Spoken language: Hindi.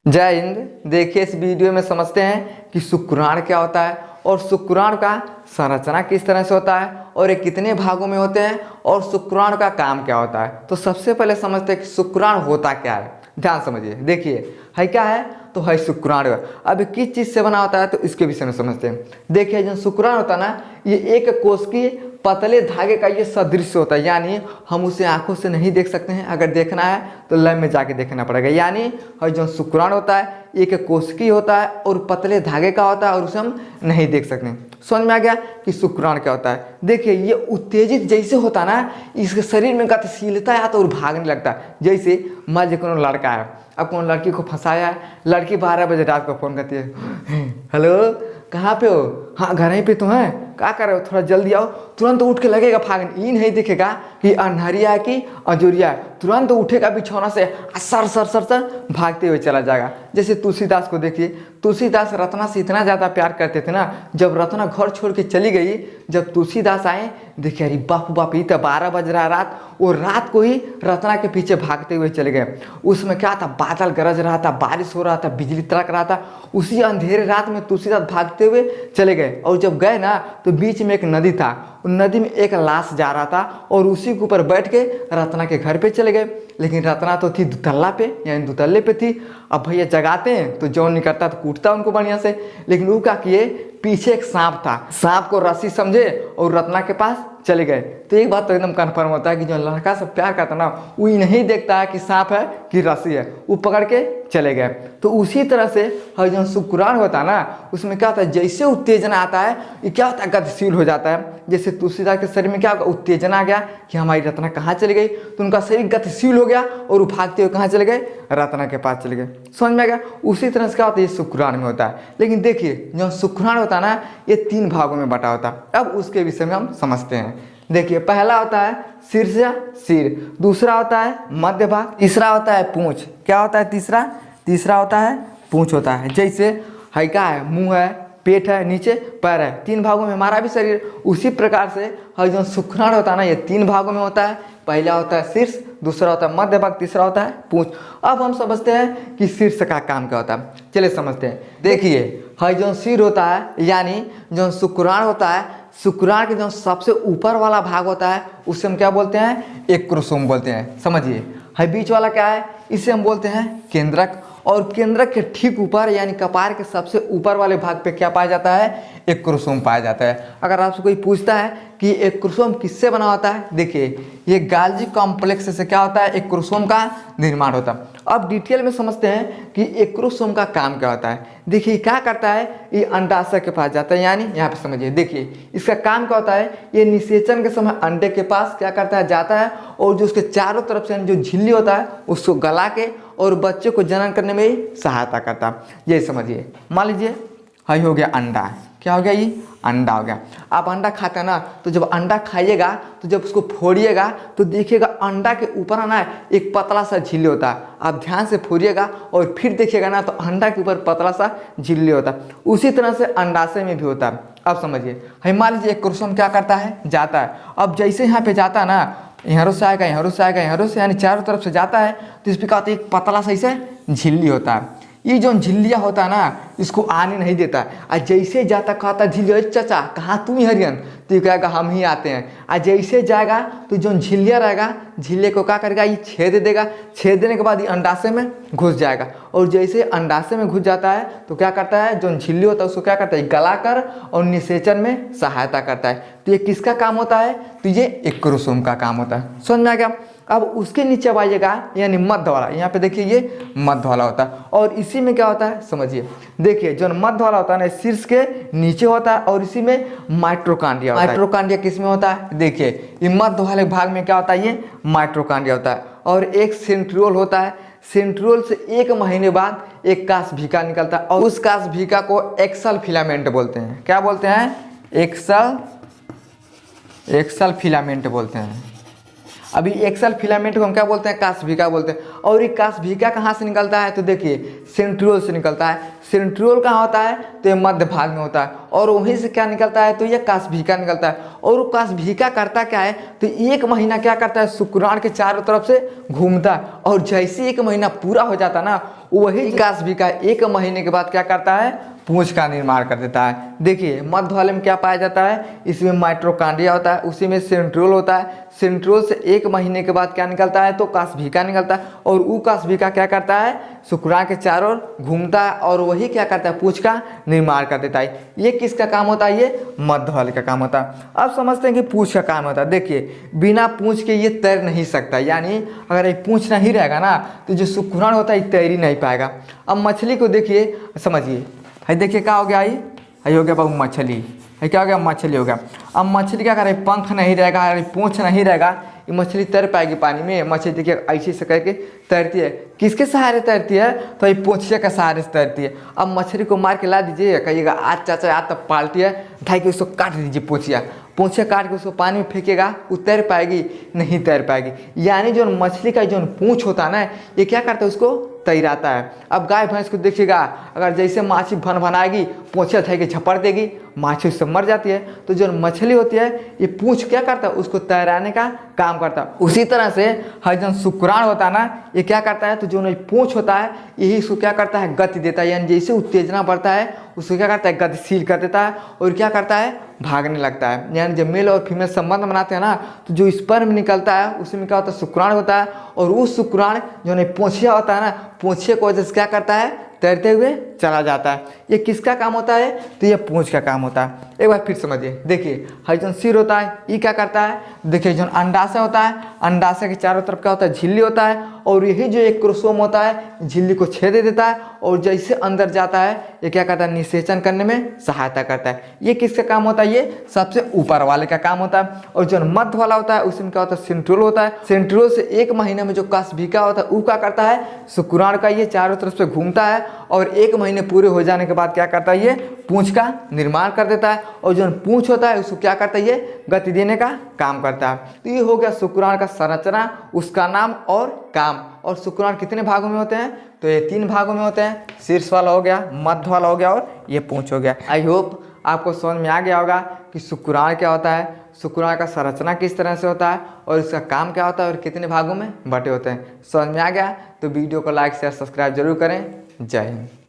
जय हिंद। देखिए इस वीडियो में समझते हैं कि शुक्राणु क्या होता है और शुक्राणु का संरचना किस तरह से होता है और ये कितने भागों में होते हैं और शुक्राणु का काम क्या होता है। तो सबसे पहले समझते हैं कि शुक्राणु होता क्या है। ध्यान समझिए, देखिए है क्या है तो है शुक्राणु। अब किस चीज़ से बना होता है तो इसके विषय में समझते हैं। देखिए जो शुक्राणु होता है ना, ये एक कोश की पतले धागे का ये सदृश होता है, यानी हम उसे आंखों से नहीं देख सकते हैं। अगर देखना है तो लैब में जाके देखना पड़ेगा। यानी जो शुक्राणु होता है एक कोशिकी होता है और पतले धागे का होता है और उसे हम नहीं देख सकते। समझ में आ गया कि शुक्राणु क्या होता है। देखिए ये उत्तेजित जैसे होता है ना, इसके शरीर में गतिशीलता आता और भागने लगता है। जैसे मान लीजिए कोनो लड़का है, अब कोनो लड़की को फंसाया है, लड़की 12 बजे रात को फ़ोन करती है, हेलो कहाँ पे हो, हाँ घर ही पे तो हैं, क्या कर रहे हो, थोड़ा जल्दी आओ। तुरंत उठ के लगेगा भागने, ये नहीं दिखेगा कि अंधारिया है कि अजोरिया है। तुरंत उठेगा बिछौना से, सर सर सर सर भागते हुए चला जाएगा। जैसे तुलसीदास को देखिए, तुलसीदास रत्ना से इतना ज़्यादा प्यार करते थे ना, जब रत्ना घर छोड़ के चली गई, जब तुलसीदास आए देखिए अरे बाप बाप, ये तो 12 बज रहा है रात, वो रात को ही रत्ना के पीछे भागते हुए चले गए। उसमें क्या था, बादल गरज रहा था, बारिश हो रहा था, बिजली तड़क रहा था। उसी अंधेरे रात में तुलसीदास भागते हुए चले गए और जब गए ना तो बीच में एक नदी था, उस नदी में एक लाश जा रहा था और उसी के ऊपर बैठ के रत्ना के घर पे चले गए। लेकिन रत्ना तो थी दुतल्ला पे, यानी दुतल्ले पे थी। अब भैया जगाते हैं तो जौन निकलता तो कूटता उनको बढ़िया से, लेकिन वो क्या किए, पीछे एक सांप था, सांप को रस्सी समझे और रत्ना के पास चले गए। तो एक बात तो एकदम कन्फर्म होता है कि जो लड़का से प्यार करता ना, वो ही नहीं देखता है कि सांप है कि रस्सी है, वो पकड़ के चले गए। तो उसी तरह से जो शुक्राणु होता है ना, उसमें क्या होता है, जैसे उत्तेजना आता है ये क्या होता है, गतिशील हो जाता है। जैसे तुलसीदास के शरीर में क्या होगा, उत्तेजना आ गया कि हमारी रत्ना कहाँ चली गई, तो उनका शरीर गतिशील हो गया और वो भागते हुए कहाँ चले गए, रत्ना के पास चले गए। समझ में आ गया। उसी तरह से क्या होता है, ये शुक्राणु में होता है। लेकिन देखिए जो शुक्राणु होता है ना, ये 3 भागों में बटा होता है। अब उसके विषय में हम समझते हैं। देखिए पहला होता है शीर्ष सिर, दूसरा होता है मध्य भाग, तीसरा होता है पूंछ। क्या होता है तीसरा होता है पूंछ होता है। जैसे है क्या है, मुंह है, पेट है, नीचे पैर है, 3 भागों में हमारा भी शरीर। उसी प्रकार से जो शुक्राणु होता है ना, ये 3 भागों में होता है। पहला होता है शीर्ष, दूसरा होता है मध्य भाग, तीसरा होता है पूंछ। अब हम समझते हैं कि शीर्ष का काम क्या होता है। चलिए समझते हैं। देखिए जो सिर होता है, यानी जो शुक्राणु होता है, शुक्राणु के जो सबसे ऊपर वाला भाग होता है उसे हम क्या बोलते हैं, एक क्रोमोसोम बोलते हैं। समझिए है बीच वाला क्या है, इसे हम बोलते हैं केंद्रक। और केंद्रक के ठीक ऊपर यानी कपार के सबसे ऊपर वाले भाग पे क्या पाया जाता है, एक क्रोमोसोम पाया जाता है। अगर आपसे कोई पूछता है कि एक क्रोमोसोम किससे बना होता है, देखिए ये गाल्गी कॉम्प्लेक्स से क्या होता है, एक क्रोमोसोम का निर्माण होता है। अब डिटेल में समझते हैं कि एक क्रोमोसोम का काम क्या होता है। देखिए क्या करता है, ये अंडाशय के पास जाता है, यानी यहाँ पे समझिए, देखिए इसका काम क्या होता है, ये निषेचन के समय अंडे के पास क्या करता है, जाता है और जो उसके चारों तरफ से जो झिल्ली होता है उसको गला के और बच्चे को जन्म करने में ही सहायता करता है। ये समझिए, मान लीजिए हाई हो गया अंडा, क्या हो गया, ये अंडा हो गया। आप अंडा खाते हैं ना, तो जब अंडा खाइएगा तो जब उसको फोड़िएगा तो देखिएगा अंडा के ऊपर ना एक पतला सा झिल्ली होता है। आप ध्यान से फोड़िएगा और फिर देखिएगा ना तो अंडा के ऊपर पतला सा झिल्ली होता है। उसी तरह से अंडाशय में भी होता है। अब समझिए, मान लीजिए एक क्रोमोसोम क्या करता है, जाता है। अब जैसे यहाँ पे जाता है ना, यहाँ से आएगा, यहाँ से आएगा, यहाँ से, यानी चारों तरफ से जाता है, तो इस पर क्या होता है, एक पतला सा इसे झिल्ली होता है। ये जो झिल्लिया होता है ना, इसको आने नहीं देता। और जैसे जाता कहता झिल्लिया, चाचा कहाँ तुम ही हरियन, तो ये कहेगा हम ही आते हैं। और जैसे जाएगा तो जो झिल्लिया रहेगा, झिल्ले को क्या करेगा, ये छेद देगा। छेद देने के बाद ये अंडाशय में घुस जाएगा और जैसे अंडाशय में घुस जाता है तो क्या करता है, जो झिल्ली होता है उसको क्या करता है, गलाकर और निषेचन में सहायता करता है। तो ये किसका काम होता है, तो ये एक क्रोमोसोम का काम होता है। समझ में आ गया। अब उसके नीचे आइएगा, यानी मध्य वाला, यहाँ पे देखिए ये मध्य वाला होता है। और इसी में क्या होता है समझिए, देखिए जो मध्य वाला होता है ना, शीर्ष के नीचे होता है और इसी में माइटोकॉन्ड्रिया होता है। माइटोकॉन्ड्रिया किस में होता है, देखिए ये मध्य वाले भाग में क्या होता है, ये माइटोकॉन्ड्रिया होता है। और एक सेंट्रियोल होता है, सेंट्रियोल से 1 महीने बाद एक काशभिका निकलता है और उस काशभिका को एक्सल फिलामेंट बोलते हैं। क्या बोलते हैं, एक्सल फिलामेंट बोलते हैं। अभी एक्सल फिलामेंट को हम क्या बोलते हैं, काशभिका बोलते हैं। और ये काशभिका कहाँ से निकलता है, तो देखिए सेंट्रियोल से निकलता है। सेंट्रियोल कहाँ होता है, तो ये मध्य भाग में होता है और वहीं से क्या निकलता है, तो ये काशभिका निकलता है। और वो काशभिका करता क्या है, तो 1 महीना क्या करता है, शुक्राणु के चारों तरफ से घूमता है और जैसे 1 महीना पूरा हो जाता है ना, वही कास्बिका 1 महीने के बाद क्या करता है, पूंछ का निर्माण कर देता है। देखिए मध्य वाले में क्या पाया जाता है, इसमें माइटोकॉन्ड्रिया होता है, उसी में सेंट्रियोल होता है। सेंट्रियोल से 1 महीने के बाद क्या निकलता है, तो कास्बिका निकलता है। और वो कास्बिका क्या करता है, शुक्राणु के चारों ओर घूमता है और वही क्या करता है, पूंछ का निर्माण कर देता है। ये किसका काम होता है, ये मध्य वाले का काम होता है। अब समझते हैं कि पूंछ का काम होता है। देखिए बिना पूंछ के ये तैर नहीं सकता, यानी अगर ये पूंछ नहीं रहेगा ना तो जो शुक्राणु होता है ये तैर ही नहीं पाएगा। अब मछली को देखिए, समझिए, है देखिए क्या हो गया, ये हो गया बाबू मछली, है क्या हो गया, मछली हो गया। अब मछली क्या करे, पंख नहीं रहेगा, पूंछ नहीं रहेगा, ये मछली तैर पाएगी पानी में। मछली देखिए ऐसे से करके तैरती है, किसके सहारे तैरती है, तो ये पूंछे के सहारे से तैरती है। अब मछली को मार के ला दीजिए, कहिएगा आज चाचा आज तब पाल्टी है, ढाई के उसको काट दीजिए पूंछिया, पूंछे काट के उसको पानी में फेंकेगा, वो तैर पाएगी, नहीं तैर पाएगी। यानी जो मछली का जो पूंछ होता है ना, ये क्या करता है, उसको तैराता है। अब गाय भैंस को देखिएगा, अगर जैसे माछी भन भनाएगी, पूंछे उठाई के झपड़ देगी, माछी उससे मर जाती है। तो जो मछली होती है ये पूंछ क्या करता है, उसको तैराने का काम करता है। उसी तरह से हर जो शुक्राणु होता है ना, ये क्या करता है, तो जो पूंछ होता है यही इसको क्या करता है, गति देता है। यानी जैसे उत्तेजना बढ़ता है उसको क्या करता है, गतिशील कर देता है और क्या करता है, भागने लगता है। यानी जब मेल और फीमेल संबंध बनाते हैं ना, तो जो स्पर्म निकलता है उसमें क्या होता है, शुक्राणु होता है। और उस शुक्राणु जो पूंछिया होता है ना, पूंछिया को वजह से क्या करता है, तैरते हुए चला जाता है। ये किसका काम होता है, तो ये पूंछ का काम होता है। एक बार फिर समझिए, देखिए हजन सिर होता है, ये क्या करता है, देखिए जो अंडाशय होता है, अंडाशय के चारों तरफ क्या होता है, झिल्ली होता है। और यही जो एक क्रोमोसोम होता है झिल्ली को छेद देता है और जैसे अंदर जाता है ये क्या करता है, निषेचन करने में सहायता करता है। ये किसका काम होता है, ये सबसे ऊपर वाले का काम होता है। और जो मध्य वाला होता है उसमें क्या होता है, सेंट्रियोल होता है। सेंट्रियोल से 1 महीने में जो कास्बिका होता है वो क्या करता है, शुक्राणु का ये चारों तरफ से घूमता है और 1 महीने पूरे हो जाने के बाद क्या करता है, ये पूंछ का निर्माण कर देता है। और जो पूंछ होता है उसको क्या करता है, ये गति देने का काम करता है। तो ये हो गया शुक्राणु का संरचना, उसका नाम और काम। और शुक्राणु कितने भागों में होते हैं, तो ये 3 भागों में होते हैं, शीर्ष वाला हो गया, मध्य वाला हो गया और ये पूंछ हो गया। आई होप आपको समझ में आ गया होगा कि शुक्राणु क्या होता है, शुक्राणु का संरचना किस तरह से होता है और इसका काम क्या होता है और कितने भागों में बटे होते हैं। समझ में आ गया तो वीडियो को लाइक शेयर सब्सक्राइब जरूर करें। जय हिंद।